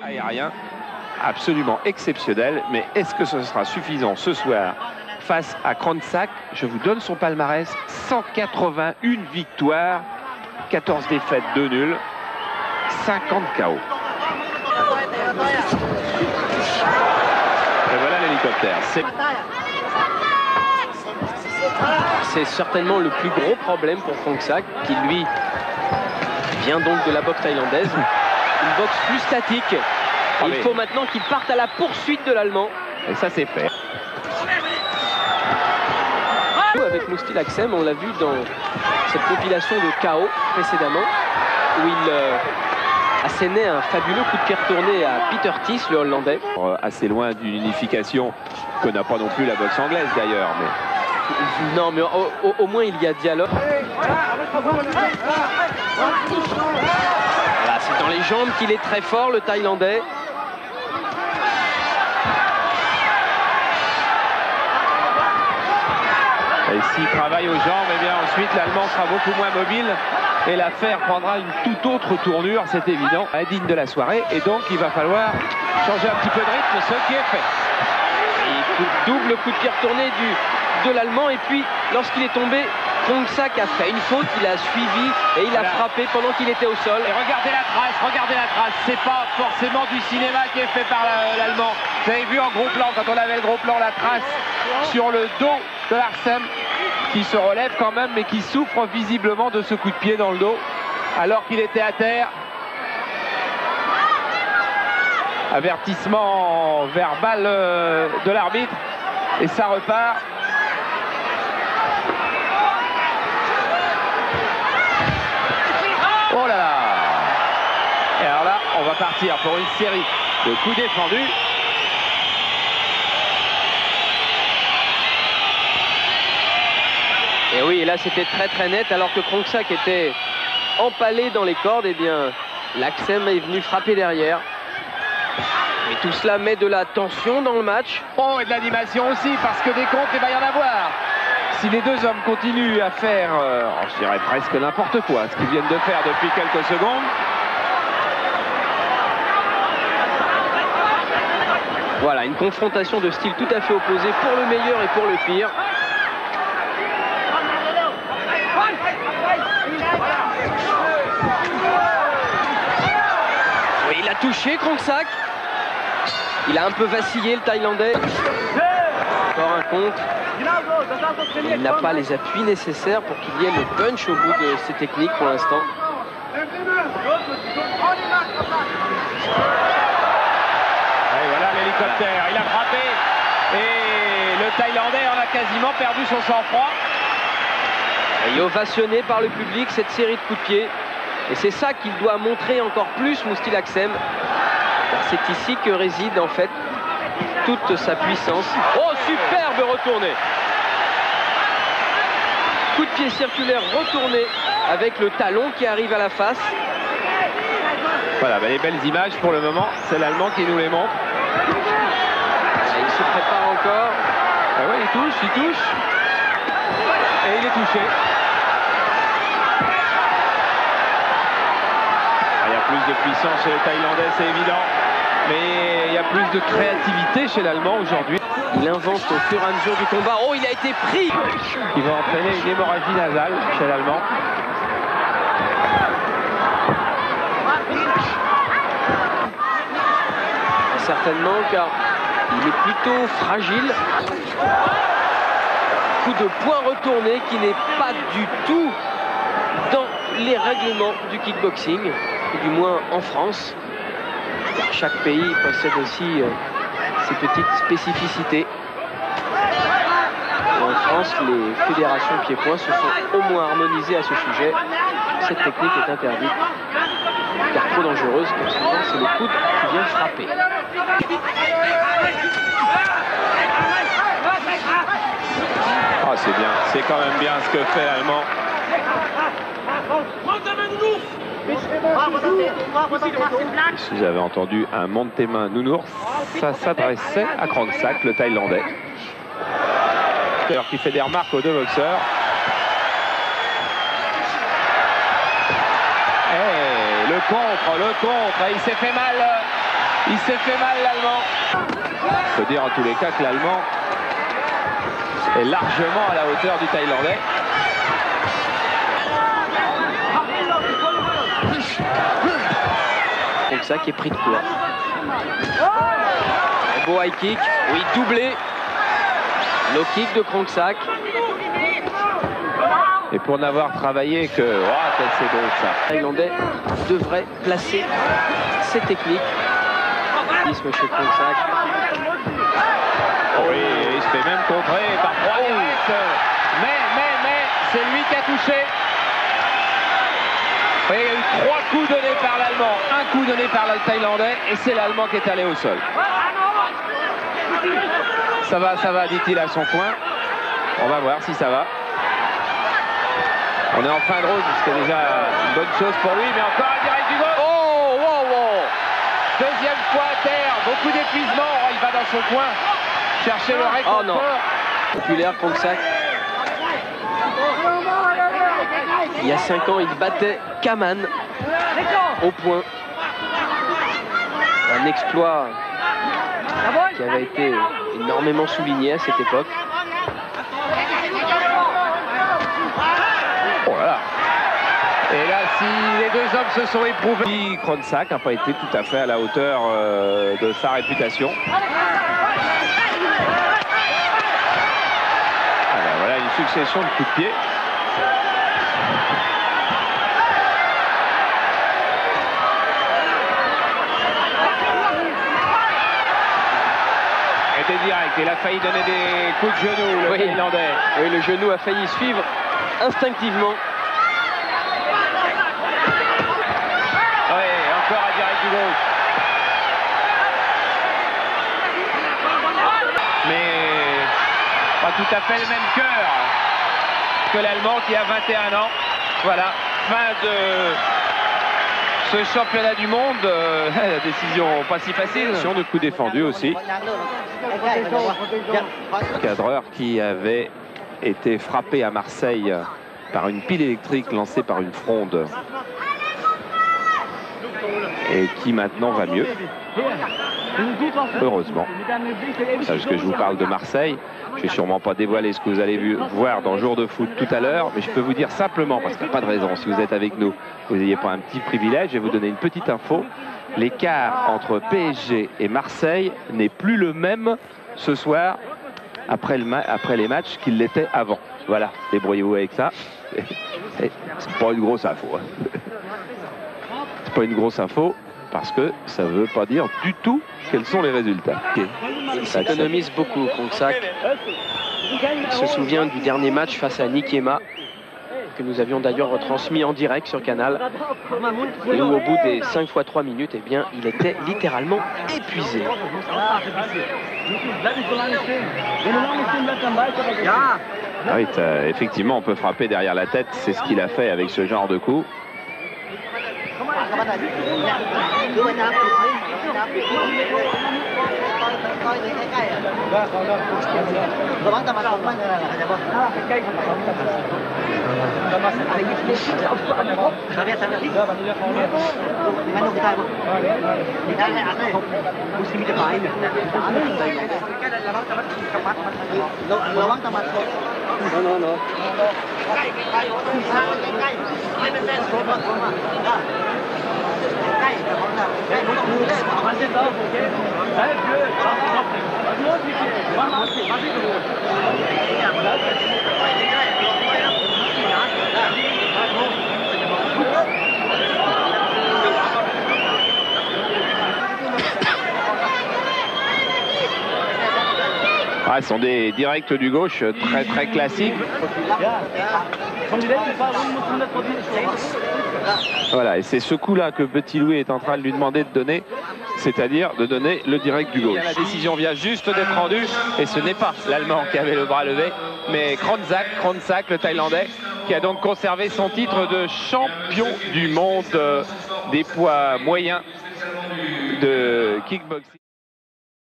Aérien absolument exceptionnel, mais est-ce que ce sera suffisant ce soir face à Kronsack? Je vous donne son palmarès: 181 victoires, 14 défaites, 2 nuls, 50 KO. Et voilà l'hélicoptère. C'est certainement le plus gros problème pour Kronsack, qui lui vient donc de la boxe thaïlandaise. Une boxe plus statique. Il faut maintenant qu'il parte à la poursuite de l'Allemand. Et ça, c'est fait. Avec Mousty Laksem, on l'a vu dans cette compilation de KO précédemment, où il assénait un fabuleux coup de pied retourné à Peter Tiss, le Hollandais. Assez loin d'une unification que n'a pas non plus la boxe anglaise d'ailleurs. Mais... Non, mais au moins il y a dialogue. Voilà, c'est dans les jambes qu'il est très fort, le Thaïlandais. Et s'il travaille aux jambes, eh bien ensuite l'Allemand sera beaucoup moins mobile et l'affaire prendra une toute autre tournure, c'est évident, indigne de la soirée. Et donc il va falloir changer un petit peu de rythme, ce qui est fait. Et double coup de pied retourné de l'Allemand, et puis lorsqu'il est tombé, Kronsack a fait une faute, il a suivi et il a frappé pendant qu'il était au sol. Et regardez la trace, c'est pas forcément du cinéma qui est fait par l'Allemand. Vous avez vu en gros plan, quand on avait le gros plan, la trace sur le dos de Larsem, qui se relève quand même, mais qui souffre visiblement de ce coup de pied dans le dos, alors qu'il était à terre. Avertissement verbal de l'arbitre, et ça repart. Oh là là! Et alors là, on va partir pour une série de coups défendus. Et oui, et là c'était très net, alors que Kronsack était empalé dans les cordes, et bien Laksem est venu frapper derrière. Et tout cela met de la tension dans le match. Oh, et de l'animation aussi, parce que des comptes, il va y en avoir. Si les deux hommes continuent à faire, je dirais presque n'importe quoi, ce qu'ils viennent de faire depuis quelques secondes. Voilà, une confrontation de style tout à fait opposé pour le meilleur et pour le pire. Oui, il a touché Kronsack. Il a un peu vacillé, le Thaïlandais. Encore un contre. Il n'a pas les appuis nécessaires pour qu'il y ait le punch au bout de ses techniques pour l'instant. Et voilà l'hélicoptère, il a frappé. Et le Thaïlandais en a quasiment perdu son sang-froid. Il est ovationné par le public, cette série de coups de pied. Et c'est ça qu'il doit montrer encore plus, Mousty Laksem. C'est ici que réside en fait toute sa puissance. Oh, superbe retourné! Coup de pied circulaire retourné avec le talon qui arrive à la face. Voilà, les belles images pour le moment, c'est l'Allemand qui nous les montre. Et il se prépare encore. Ah ouais, il touche. Et il est touché. Il y a plus de puissance chez le Thaïlandais, c'est évident. Mais il y a plus de créativité chez l'Allemand aujourd'hui. Il invente au fur et à mesure du combat. Oh, il a été pris! Il va entraîner une hémorragie nasale chez l'Allemand. Certainement, car il est plutôt fragile. Coup de poing retourné qui n'est pas du tout dans les règlements du kickboxing, ou du moins en France. Car chaque pays possède aussi ses petites spécificités. Et en France, les fédérations pied-point se sont au moins harmonisées à ce sujet. Cette technique est interdite, car trop dangereuse, car souvent c'est le coude qui vient frapper. Ah, c'est bien, c'est quand même bien ce que fait l'Allemand. Si j'avais entendu un Montemain Nounours, ça s'adressait à Kronsack, le Thaïlandais. Alors qui fait des remarques aux deux boxeurs. Et le contre, il s'est fait mal Il s'est fait mal, l'Allemand. Il faut dire en tous les cas que l'Allemand est largement à la hauteur du Thaïlandais. Donc ça qui est pris de court. Un beau high kick, oui, doublé. Low kick de Krongsak. Et pour n'avoir travaillé que... Oh, c'est beau ça. Les Thaïlandais devraient placer ses techniques. Monsieur Krongsak. Oui, il se fait même contrer par Roy. Mais, c'est lui qui a touché. Oui, il y a eu 3 coups donnés par l'Allemand, un coup donné par le Thaïlandais, et c'est l'Allemand qui est allé au sol. Ça va, dit-il à son coin. On va voir si ça va. On est en fin de route, c'était déjà une bonne chose pour lui, mais encore un direct du gauche. Oh, wow, wow. Deuxième fois à terre, beaucoup d'épuisement. Oh, il va dans son coin chercher le réconfort. Oh non. Populaire Krongsak. Il y a 5 ans, il battait Kaman au point. Un exploit qui avait été énormément souligné à cette époque. Oh là là. Et là, si les deux hommes se sont éprouvés. Krongsak n'a pas été tout à fait à la hauteur de sa réputation. Alors, voilà une succession de coups de pied. Et des directs. Il a failli donner des coups de genou, le Thaïlandais. Oui, le genou a failli suivre instinctivement. Oui, encore un direct du gauche. Mais pas tout à fait le même cœur que l'Allemand qui a 21 ans. Voilà, fin de ce championnat du monde. La décision pas si facile. De coups défendus aussi. Cadreur qui avait été frappé à Marseille par une pile électrique lancée par une fronde. Et qui maintenant va mieux. Heureusement. Parce que je vous parle de Marseille. Je ne vais sûrement pas dévoiler ce que vous allez voir dans Jour de foot tout à l'heure, mais je peux vous dire simplement, parce qu'il n'y a pas de raison, si vous êtes avec nous, vous n'ayez pas un petit privilège, je vais vous donner une petite info. L'écart entre PSG et Marseille n'est plus le même ce soir après les matchs qu'il l'était avant. Voilà, débrouillez-vous avec ça. C'est pas une grosse info. C'est pas une grosse info parce que ça ne veut pas dire du tout quels sont les résultats. Il s'économise beaucoup, Krongsak. Il se souvient du dernier match face à Nikema, que nous avions d'ailleurs retransmis en direct sur Canal, et où au bout des 5 fois 3 minutes, eh bien, il était littéralement épuisé. Ah oui, effectivement, on peut frapper derrière la tête, c'est ce qu'il a fait avec ce genre de coup. Non. Ah, ce sont des directs du gauche très classiques. Voilà, et c'est ce coup-là que Petit Louis est en train de lui demander de donner, c'est-à-dire de donner le direct du gauche. La décision vient juste d'être rendue, et ce n'est pas l'Allemand qui avait le bras levé, mais Krongsak, le Thaïlandais, qui a donc conservé son titre de champion du monde des poids moyens de kickboxing.